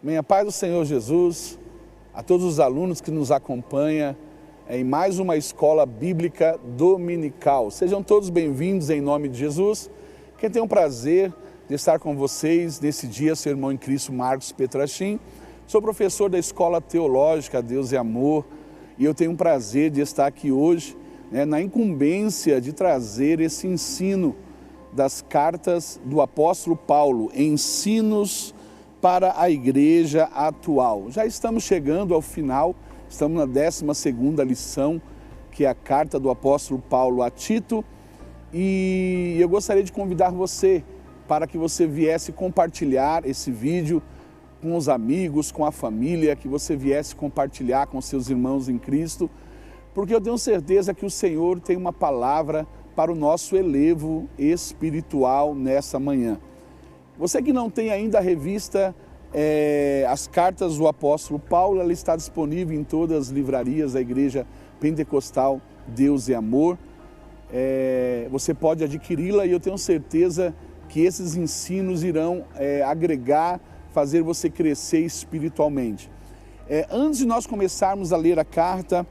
Minha paz do Senhor Jesus, a todos os alunos que nos acompanham em mais uma escola bíblica dominical. Sejam todos bem-vindos em nome de Jesus. Quem tem o prazer de estar com vocês nesse dia, seu irmão em Cristo, Marcos Petrachim. Sou professor da Escola Teológica Deus e Amor e eu tenho o prazer de estar aqui hoje, na incumbência de trazer esse ensino das cartas do apóstolo Paulo, ensinos para a igreja atual. Já estamos chegando ao final, estamos na 12ª lição, que é a carta do apóstolo Paulo a Tito, e eu gostaria de convidar você para que você viesse compartilhar esse vídeo com os amigos, com a família, que você viesse compartilhar com seus irmãos em Cristo, porque eu tenho certeza que o Senhor tem uma palavra para o nosso elevo espiritual nessa manhã. Você que não tem ainda a revista, as cartas do apóstolo Paulo, ela está disponível em todas as livrarias da Igreja Pentecostal Deus e Amor. Você pode adquiri-la e eu tenho certeza que esses ensinos irão agregar, fazer você crescer espiritualmente. Antes de nós começarmos a ler a carta,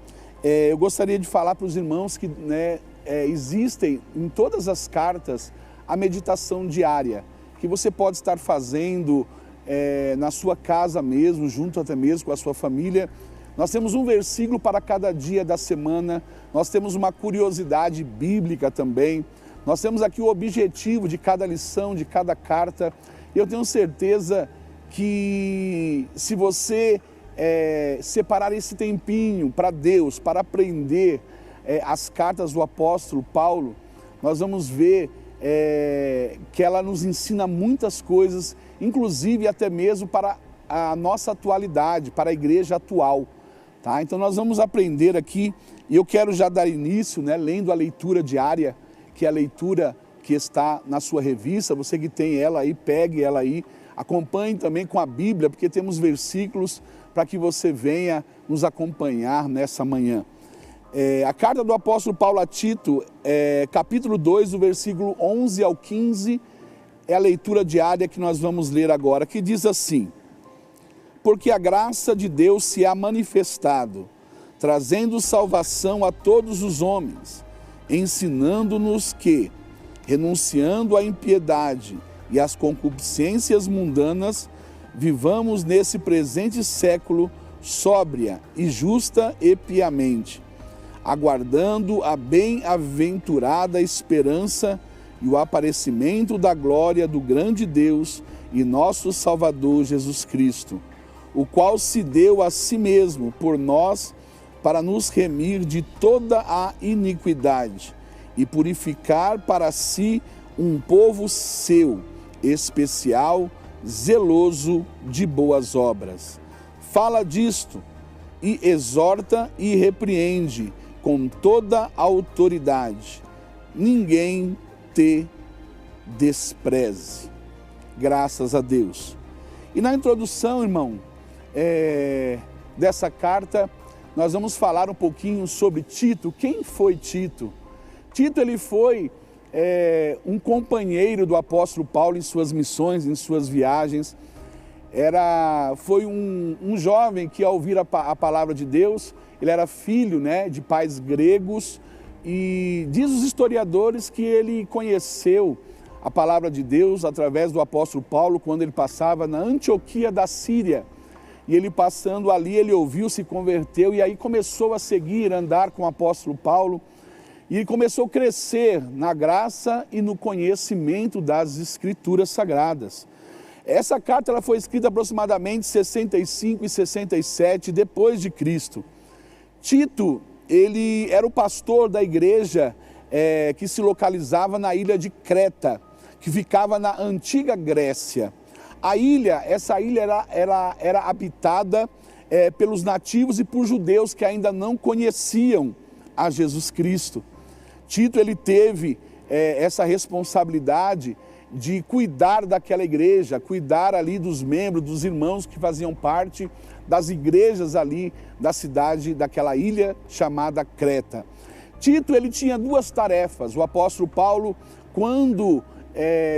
eu gostaria de falar para os irmãos que existem em todas as cartas a meditação diária, que você pode estar fazendo na sua casa mesmo, junto até mesmo com a sua família. Nós temos um versículo para cada dia da semana, nós temos uma curiosidade bíblica também, nós temos aqui o objetivo de cada lição, de cada carta. E eu tenho certeza que se você separar esse tempinho para Deus, para aprender as cartas do apóstolo Paulo, nós vamos ver que ela nos ensina muitas coisas, inclusive até mesmo para a nossa atualidade, para a igreja atual. Tá? Então nós vamos aprender aqui, e eu quero já dar início, lendo a leitura diária, que é a leitura que está na sua revista. Você que tem ela aí, pegue ela aí, acompanhe também com a Bíblia, porque temos versículos para que você venha nos acompanhar nessa manhã. A carta do apóstolo Paulo a Tito, capítulo 2, do versículo 11 ao 15, é a leitura diária que nós vamos ler agora, que diz assim: porque a graça de Deus se há manifestado, trazendo salvação a todos os homens, ensinando-nos que, renunciando à impiedade e às concupiscências mundanas, vivamos nesse presente século sóbria e justa e piamente, aguardando a bem-aventurada esperança e o aparecimento da glória do grande Deus e nosso Salvador Jesus Cristo, o qual se deu a si mesmo por nós para nos remir de toda a iniquidade e purificar para si um povo seu, especial, zeloso de boas obras. Fala disto e exorta e repreende com toda a autoridade. Ninguém te despreze. Graças a Deus. E na introdução, irmão, dessa carta, nós vamos falar um pouquinho sobre Tito. Quem foi Tito? Tito, ele foi um companheiro do apóstolo Paulo em suas missões, em suas viagens. Foi um jovem que, ao ouvir a palavra de Deus, ele era filho de pais gregos, e diz os historiadores que ele conheceu a palavra de Deus através do apóstolo Paulo quando ele passava na Antioquia da Síria. E ele passando ali, ele ouviu, se converteu e aí começou a seguir, andar com o apóstolo Paulo. E ele começou a crescer na graça e no conhecimento das Escrituras Sagradas. Essa carta ela foi escrita aproximadamente 65 e 67 depois de Cristo. Tito, ele era o pastor da igreja que se localizava na ilha de Creta, que ficava na antiga Grécia. Essa ilha era habitada pelos nativos e por judeus que ainda não conheciam a Jesus Cristo. Tito, ele teve essa responsabilidade de cuidar daquela igreja, cuidar ali dos membros, dos irmãos que faziam parte das igrejas ali da cidade, daquela ilha chamada Creta. Tito, ele tinha duas tarefas. O apóstolo Paulo, quando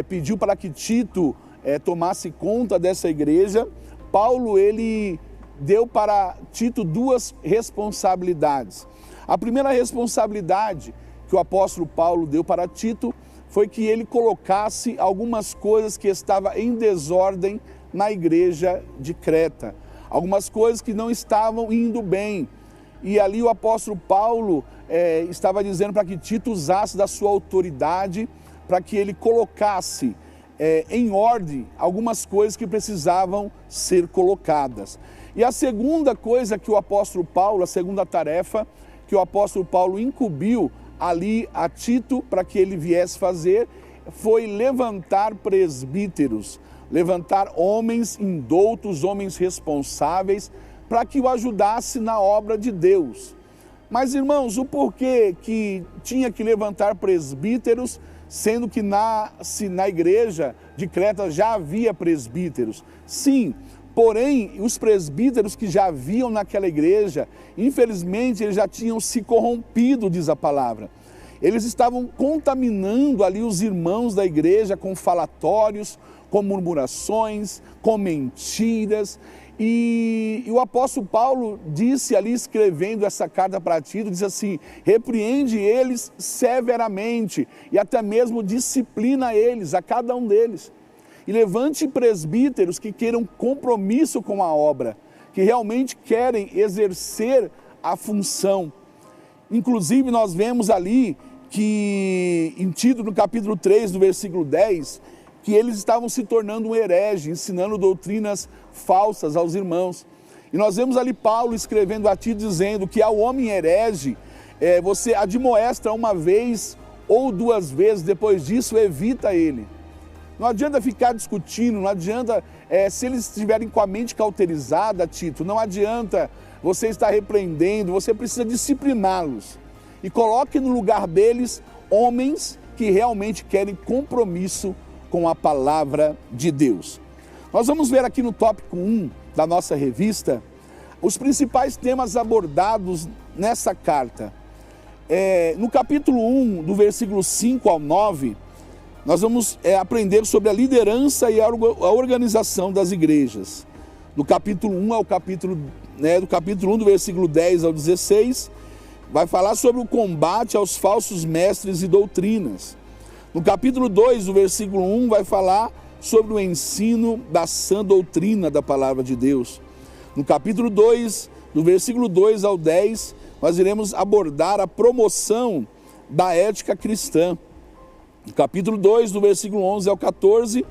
pediu para que Tito tomasse conta dessa igreja, Paulo ele deu para Tito duas responsabilidades. A primeira responsabilidade que o apóstolo Paulo deu para Tito foi que ele colocasse algumas coisas que estavam em desordem na igreja de Creta. Algumas coisas que não estavam indo bem. E ali o apóstolo Paulo estava dizendo para que Tito usasse da sua autoridade para que ele colocasse em ordem algumas coisas que precisavam ser colocadas. E a segunda coisa que o apóstolo Paulo, a segunda tarefa que o apóstolo Paulo incumbiu ali a Tito para que ele viesse fazer, foi levantar presbíteros, levantar homens indoutos, homens responsáveis, para que o ajudasse na obra de Deus. Mas, irmãos, o porquê que tinha que levantar presbíteros, sendo que na igreja de Creta já havia presbíteros? Sim, porém, os presbíteros que já haviam naquela igreja, infelizmente, eles já tinham se corrompido, diz a palavra. Eles estavam contaminando ali os irmãos da igreja com falatórios, com murmurações, com mentiras. E o apóstolo Paulo disse ali, escrevendo essa carta para Tito, diz assim: repreende eles severamente e até mesmo disciplina eles, a cada um deles. E levante presbíteros que queiram compromisso com a obra, que realmente querem exercer a função. Inclusive nós vemos ali que, em Tito, no capítulo 3, no versículo 10, que eles estavam se tornando um herege, ensinando doutrinas falsas aos irmãos. E nós vemos ali Paulo escrevendo a Tito, dizendo que ao homem herege, você admoesta uma vez ou duas vezes, depois disso evita ele. Não adianta ficar discutindo, não adianta, se eles estiverem com a mente cauterizada, Tito, não adianta você estar repreendendo, você precisa discipliná-los. E coloque no lugar deles homens que realmente querem compromisso com a palavra de Deus. Nós vamos ver aqui no tópico 1 da nossa revista os principais temas abordados nessa carta. No capítulo 1, do versículo 5 ao 9, nós vamos aprender sobre a liderança e a organização das igrejas. Do capítulo 1 ao capítulo, do capítulo 1, do versículo 10 ao 16, vai falar sobre o combate aos falsos mestres e doutrinas. No capítulo 2, do versículo 1, vai falar sobre o ensino da sã doutrina da palavra de Deus. No capítulo 2, do versículo 2 ao 10, nós iremos abordar a promoção da ética cristã. No capítulo 2, do versículo 11 ao 14,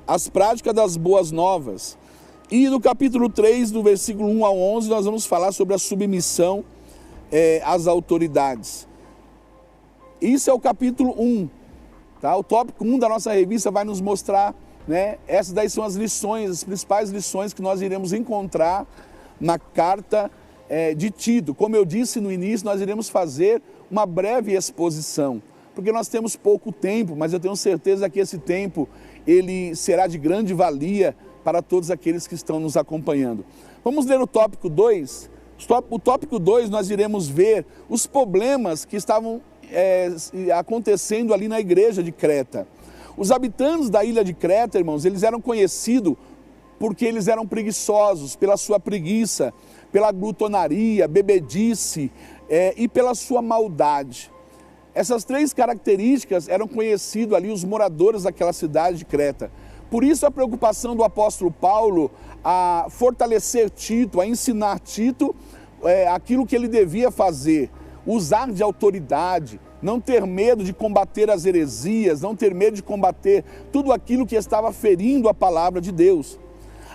as práticas das boas novas. E no capítulo 3, do versículo 1 ao 11, nós vamos falar sobre a submissão às autoridades. Isso é o capítulo 1. Tá? O tópico 1 da nossa revista vai nos mostrar, essas daí são as lições, as principais lições que nós iremos encontrar na carta de Tito. Como eu disse no início, nós iremos fazer uma breve exposição, porque nós temos pouco tempo, mas eu tenho certeza que esse tempo ele será de grande valia para todos aqueles que estão nos acompanhando. Vamos ler o tópico 2. O tópico 2 nós iremos ver os problemas que estavam acontecendo ali na igreja de Creta. Os habitantes da ilha de Creta, irmãos, eles eram conhecidos porque eles eram preguiçosos, pela sua preguiça, pela glutonaria, bebedice e pela sua maldade. Essas três características eram conhecidos ali os moradores daquela cidade de Creta. Por isso a preocupação do apóstolo Paulo a fortalecer Tito, a ensinar Tito aquilo que ele devia fazer, usar de autoridade, não ter medo de combater as heresias, não ter medo de combater tudo aquilo que estava ferindo a palavra de Deus.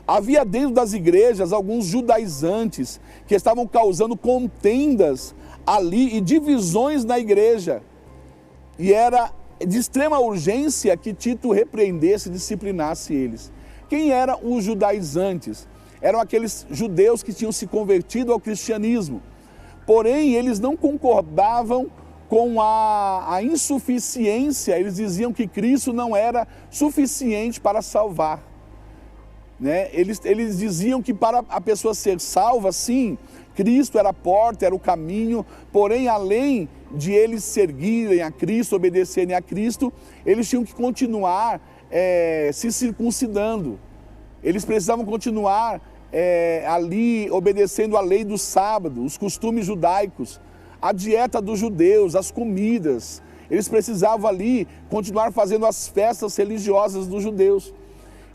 Havia dentro das igrejas alguns judaizantes que estavam causando contendas ali e divisões na igreja. E era de extrema urgência que Tito repreendesse e disciplinasse eles. Quem eram os judaizantes? Eram aqueles judeus que tinham se convertido ao cristianismo. Porém, eles não concordavam com a insuficiência, eles diziam que Cristo não era suficiente para salvar. Eles diziam que para a pessoa ser salva, sim, Cristo era a porta, era o caminho, porém, além de eles seguirem a Cristo, obedecerem a Cristo, eles tinham que continuar se circuncidando. Eles precisavam continuar ali obedecendo a lei do sábado, os costumes judaicos, a dieta dos judeus, as comidas. Eles precisavam ali continuar fazendo as festas religiosas dos judeus.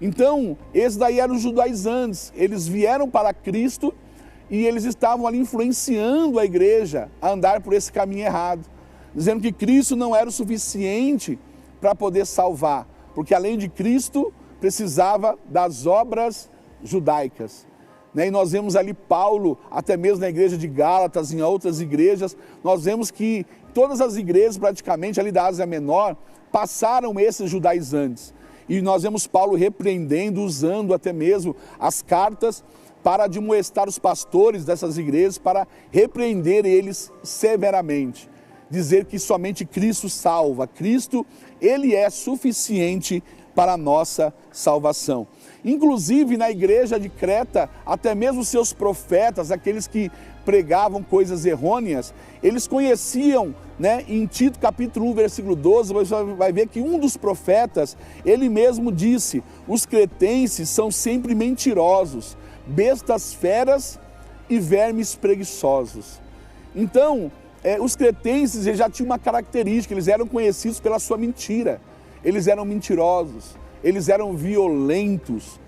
Então, esses daí eram os judaizantes, eles vieram para Cristo e eles estavam ali influenciando a igreja a andar por esse caminho errado, dizendo que Cristo não era o suficiente para poder salvar, porque além de Cristo, precisava das obras judaicas. E nós vemos ali Paulo, até mesmo na igreja de Gálatas, em outras igrejas, nós vemos que todas as igrejas praticamente ali da Ásia Menor passaram esses judaizantes. E nós vemos Paulo repreendendo, usando até mesmo as cartas para admoestar os pastores dessas igrejas, para repreender eles severamente. Dizer que somente Cristo salva. Cristo, Ele é suficiente para a nossa salvação. Inclusive na igreja de Creta, até mesmo seus profetas, aqueles que pregavam coisas errôneas, eles conheciam, em Tito capítulo 1, versículo 12, você vai ver que um dos profetas, ele mesmo disse: os cretenses são sempre mentirosos, bestas feras e vermes preguiçosos. Então, os cretenses já tinham uma característica, eles eram conhecidos pela sua mentira, eles eram mentirosos, eles eram violentos.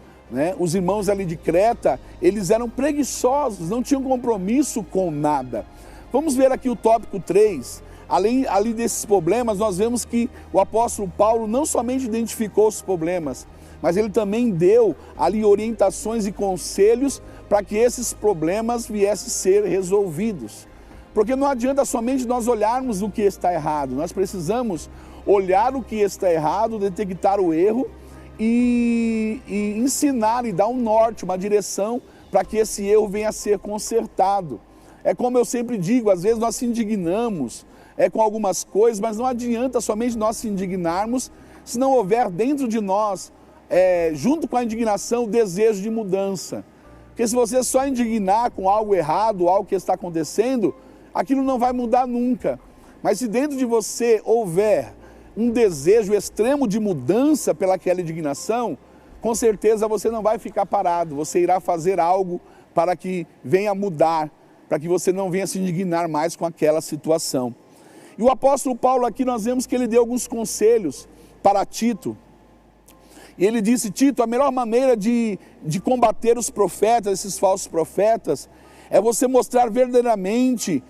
Os irmãos ali de Creta, eles eram preguiçosos, não tinham compromisso com nada. Vamos ver aqui o tópico 3, além desses problemas, nós vemos que o apóstolo Paulo não somente identificou os problemas, mas ele também deu ali orientações e conselhos para que esses problemas viessem a ser resolvidos. Porque não adianta somente nós olharmos o que está errado, nós precisamos olhar o que está errado, detectar o erro, e ensinar e dar um norte, uma direção para que esse erro venha a ser consertado. É como eu sempre digo, às vezes nós se indignamos com algumas coisas, mas não adianta somente nós se indignarmos se não houver dentro de nós, junto com a indignação, o desejo de mudança. Porque se você só indignar com algo errado, algo que está acontecendo, aquilo não vai mudar nunca. Mas se dentro de você houver um desejo extremo de mudança pelaquela indignação, com certeza você não vai ficar parado, você irá fazer algo para que venha mudar, para que você não venha se indignar mais com aquela situação. E o apóstolo Paulo aqui nós vemos que ele deu alguns conselhos para Tito. E ele disse: Tito, a melhor maneira de combater os profetas, esses falsos profetas, é você mostrar verdadeiramente,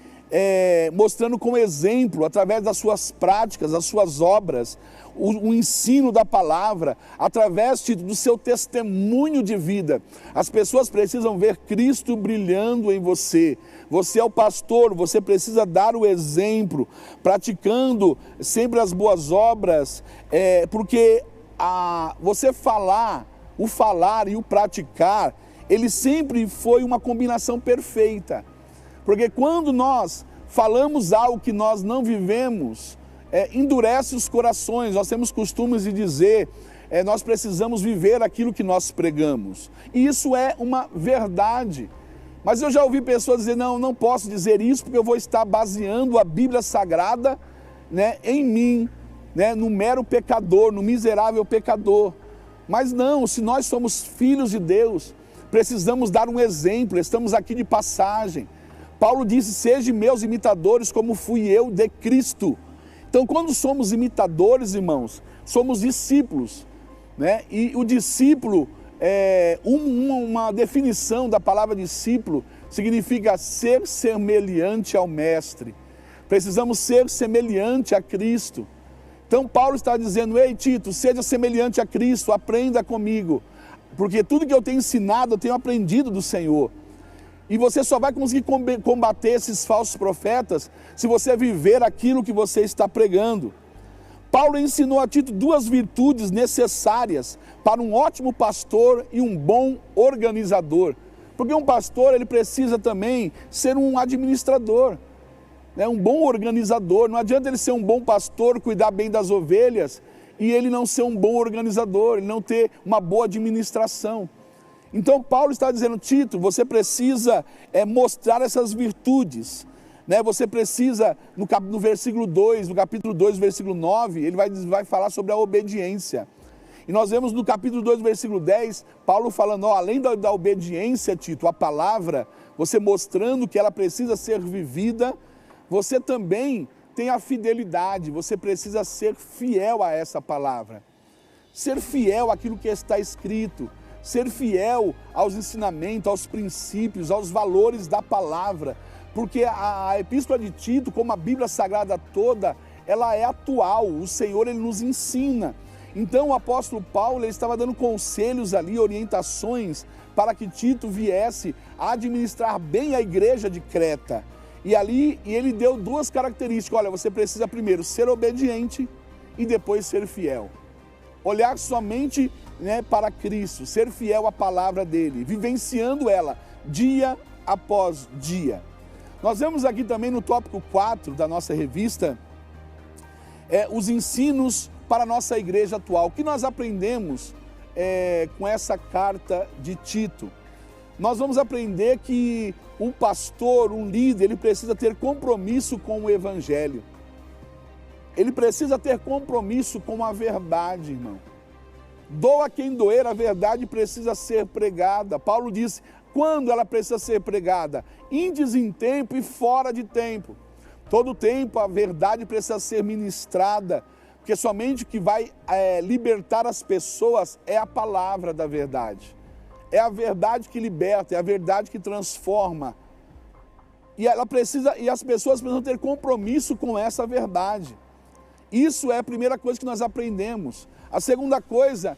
mostrando como exemplo, através das suas práticas, das suas obras, o ensino da palavra, através, Tito, do seu testemunho de vida. As pessoas precisam ver Cristo brilhando em você. Você é o pastor, você precisa dar o exemplo, praticando sempre as boas obras, porque você falar, o falar e o praticar, ele sempre foi uma combinação perfeita. Porque quando nós falamos algo que nós não vivemos, endurece os corações. Nós temos costumes de dizer, nós precisamos viver aquilo que nós pregamos. E isso é uma verdade. Mas eu já ouvi pessoas dizer, não posso dizer isso porque eu vou estar baseando a Bíblia Sagrada, em mim, no mero pecador, no miserável pecador. Mas não, se nós somos filhos de Deus, precisamos dar um exemplo, estamos aqui de passagem. Paulo disse: sejam meus imitadores como fui eu de Cristo. Então, quando somos imitadores, irmãos, somos discípulos, E o discípulo, uma definição da palavra discípulo, significa ser semelhante ao mestre. Precisamos ser semelhante a Cristo. Então, Paulo está dizendo: ei, Tito, seja semelhante a Cristo, aprenda comigo, porque tudo que eu tenho ensinado, eu tenho aprendido do Senhor. E você só vai conseguir combater esses falsos profetas se você viver aquilo que você está pregando. Paulo ensinou a Tito duas virtudes necessárias para um ótimo pastor e um bom organizador. Porque um pastor, ele precisa também ser um administrador, um bom organizador. Não adianta ele ser um bom pastor, cuidar bem das ovelhas, e ele não ser um bom organizador, ele não ter uma boa administração. Então Paulo está dizendo: Tito, você precisa mostrar essas virtudes, Você precisa, no versículo 2, no capítulo 2, versículo 9, ele vai falar sobre a obediência. E nós vemos no capítulo 2, versículo 10, Paulo falando, além da obediência, Tito, a palavra, você mostrando que ela precisa ser vivida, você também tem a fidelidade, você precisa ser fiel a essa palavra. Ser fiel àquilo que está escrito, ser fiel aos ensinamentos, aos princípios, aos valores da palavra, porque a epístola de Tito, como a Bíblia Sagrada toda, ela é atual, o Senhor ele nos ensina. Então o apóstolo Paulo ele estava dando conselhos ali, orientações, para que Tito viesse a administrar bem a igreja de Creta. E ele deu duas características, olha, você precisa primeiro ser obediente e depois ser fiel. Olhar somente para Cristo, ser fiel à palavra dele, vivenciando ela dia após dia. Nós vemos aqui também no tópico 4 da nossa revista, os ensinos para a nossa igreja atual. O que nós aprendemos com essa carta de Tito? Nós vamos aprender que um pastor, um líder, ele precisa ter compromisso com o evangelho. Ele precisa ter compromisso com a verdade, irmão. Doa quem doer, a verdade precisa ser pregada. Paulo disse, quando ela precisa ser pregada? Em tempo e fora de tempo. Todo tempo a verdade precisa ser ministrada, porque somente o que vai libertar as pessoas é a palavra da verdade. É a verdade que liberta, é a verdade que transforma. E as pessoas precisam ter compromisso com essa verdade. Isso é a primeira coisa que nós aprendemos. A segunda coisa,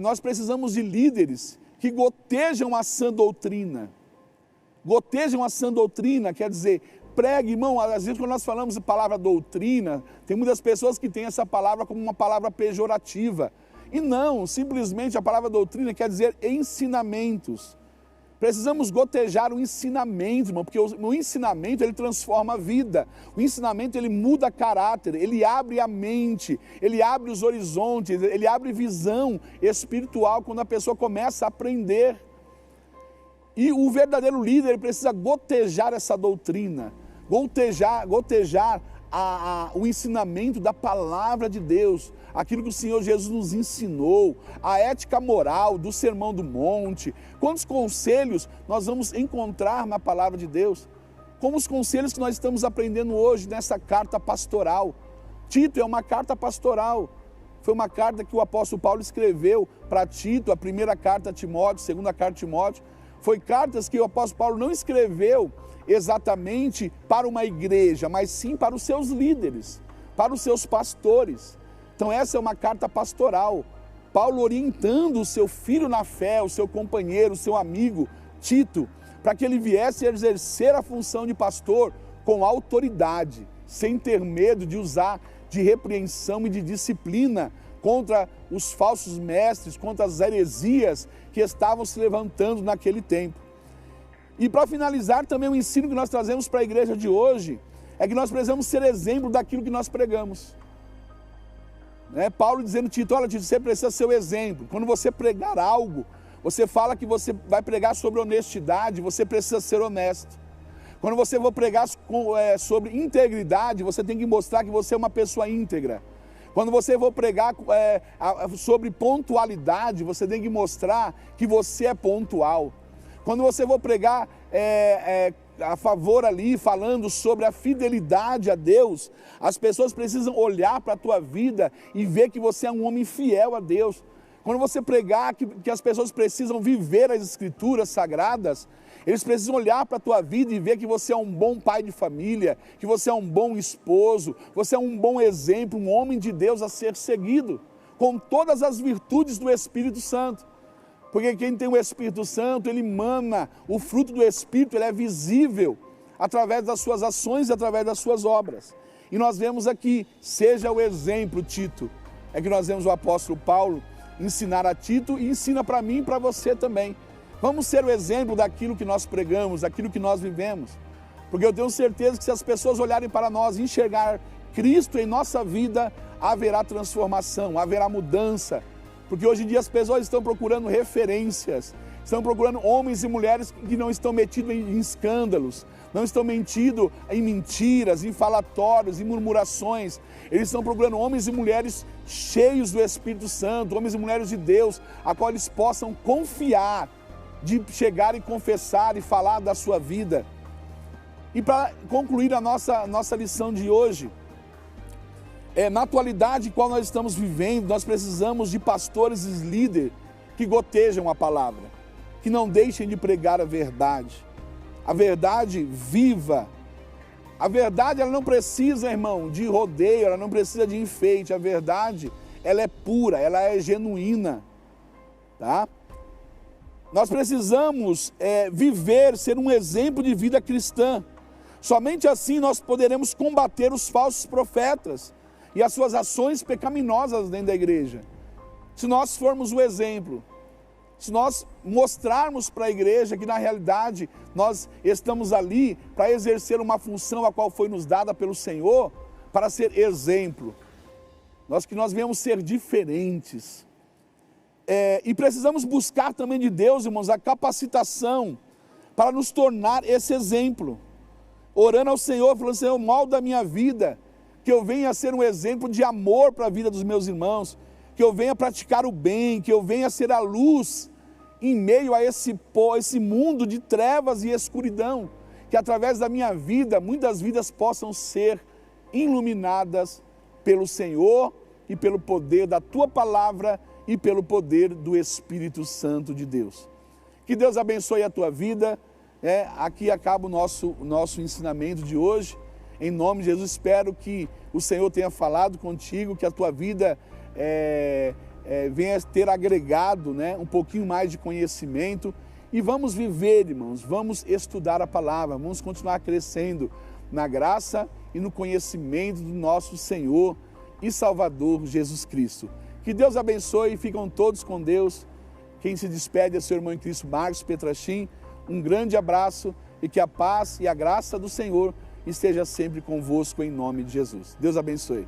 nós precisamos de líderes que gotejam a sã doutrina. Gotejam a sã doutrina, quer dizer, pregue, irmão, às vezes quando nós falamos de palavra doutrina, tem muitas pessoas que têm essa palavra como uma palavra pejorativa. E não, simplesmente a palavra doutrina quer dizer ensinamentos. Precisamos gotejar o ensinamento, irmão, porque o ensinamento ele transforma a vida. O ensinamento ele muda caráter, ele abre a mente, ele abre os horizontes, ele abre visão espiritual quando a pessoa começa a aprender. E o verdadeiro líder ele precisa gotejar essa doutrina, gotejar o ensinamento da palavra de Deus, aquilo que o Senhor Jesus nos ensinou, a ética moral do Sermão do Monte. Quantos conselhos nós vamos encontrar na palavra de Deus? Como os conselhos que nós estamos aprendendo hoje nessa carta pastoral. Tito é uma carta pastoral. Foi uma carta que o apóstolo Paulo escreveu para Tito, a primeira carta a Timóteo, a segunda carta a Timóteo. Foi cartas que o apóstolo Paulo não escreveu exatamente para uma igreja, mas sim para os seus líderes, para os seus pastores. Então essa é uma carta pastoral. Paulo orientando o seu filho na fé, o seu companheiro, o seu amigo, Tito, para que ele viesse a exercer a função de pastor com autoridade, sem ter medo de usar de repreensão e de disciplina contra os falsos mestres, contra as heresias que estavam se levantando naquele tempo. E para finalizar também o ensino que nós trazemos para a igreja de hoje, é que nós precisamos ser exemplo daquilo que nós pregamos. Paulo dizendo, Tito, olha Tito, você precisa ser o exemplo. Quando você pregar algo, você fala que você vai pregar sobre honestidade, você precisa ser honesto. Quando você for pregar sobre integridade, você tem que mostrar que você é uma pessoa íntegra. Quando você for pregar sobre pontualidade, você tem que mostrar que você é pontual. Quando você for pregar a favor ali, falando sobre a fidelidade a Deus, as pessoas precisam olhar para a tua vida e ver que você é um homem fiel a Deus. Quando você pregar que as pessoas precisam viver as escrituras sagradas, eles precisam olhar para a tua vida e ver que você é um bom pai de família, que você é um bom esposo, você é um bom exemplo, um homem de Deus a ser seguido, com todas as virtudes do Espírito Santo. Porque quem tem o Espírito Santo, ele emana, o fruto do Espírito, ele é visível através das suas ações e através das suas obras. E nós vemos aqui, seja o exemplo, Tito, é que nós vemos o apóstolo Paulo ensinar a Tito e ensina para mim e para você também. Vamos ser o exemplo daquilo que nós pregamos, daquilo que nós vivemos. Porque eu tenho certeza que se as pessoas olharem para nós e enxergar Cristo em nossa vida, haverá transformação, haverá mudança. Porque hoje em dia as pessoas estão procurando referências, estão procurando homens e mulheres que não estão metidos em escândalos, não estão metidos em mentiras, em falatórios, em murmurações. Eles estão procurando homens e mulheres cheios do Espírito Santo, homens e mulheres de Deus, a qual eles possam confiar de chegar e confessar e falar da sua vida. E para concluir a nossa lição de hoje, na atualidade em qual nós estamos vivendo, nós precisamos de pastores e líderes que gotejam a palavra, que não deixem de pregar a verdade viva. A verdade, ela não precisa, irmão, de rodeio, ela não precisa de enfeite. A verdade, ela é pura, ela é genuína, tá? Nós precisamos viver, ser um exemplo de vida cristã. Somente assim nós poderemos combater os falsos profetas e as suas ações pecaminosas dentro da igreja. Se nós formos o exemplo, se nós mostrarmos para a igreja que na realidade nós estamos ali para exercer uma função a qual foi nos dada pelo Senhor, para ser exemplo, nós viemos ser diferentes. E precisamos buscar também de Deus, irmãos, a capacitação para nos tornar esse exemplo. Orando ao Senhor, falando: Senhor, molda a minha vida, que eu venha a ser um exemplo de amor para a vida dos meus irmãos, que eu venha praticar o bem, que eu venha ser a luz em meio a esse mundo de trevas e escuridão, que através da minha vida, muitas vidas possam ser iluminadas pelo Senhor e pelo poder da Tua Palavra e pelo poder do Espírito Santo de Deus. Que Deus abençoe a tua vida. Aqui acaba o nosso ensinamento de hoje. Em nome de Jesus, espero que o Senhor tenha falado contigo, que a tua vida venha ter agregado, um pouquinho mais de conhecimento. E vamos viver, irmãos, vamos estudar a palavra, vamos continuar crescendo na graça e no conhecimento do nosso Senhor e Salvador Jesus Cristo. Que Deus abençoe, ficam todos com Deus. Quem se despede é seu irmão em Cristo, Marcos Petrachim. Um grande abraço e que a paz e a graça do Senhor esteja sempre convosco em nome de Jesus. Deus abençoe.